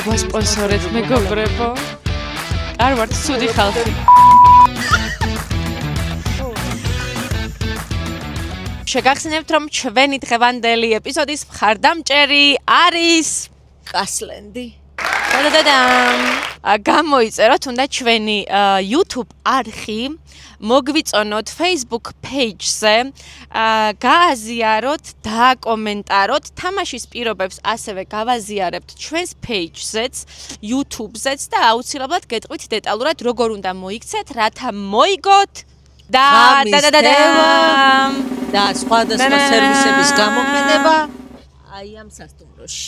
გვასპონსორეთ მეგობრებო. არ ვართ ცუდი ხალხი. შეგახსენებთ, რომ ჩვენი დღევანდელი ეპიზოდის მხარდამჭერი არის კასლენდი. გამოიწეროთ უნდა ჩვენი YouTube არხი, მოგვიწონოთ Facebook page-ზე, გააზიაროთ, დააკომენტაროთ, თამაშის პირობებს ასევე გავაზიარებთ ჩვენს page-ზეც, YouTube-ზეც და აუცილებლად გეტყვით დეტალურად როგორ უნდა მოიქცეთ, რათა მოიგოთ და სხვადასხვა სერვისების გამოყენება აი ამ სასტუმროში.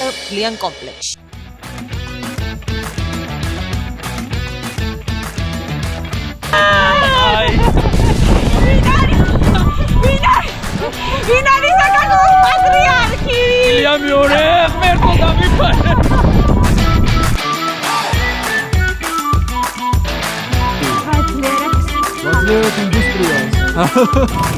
ძალიან კომპლექსში. ვინ არის საქართველოს პატრიარქი? ილია მეორე ღმერთო დამიფარე. Возле инდუსტრიას.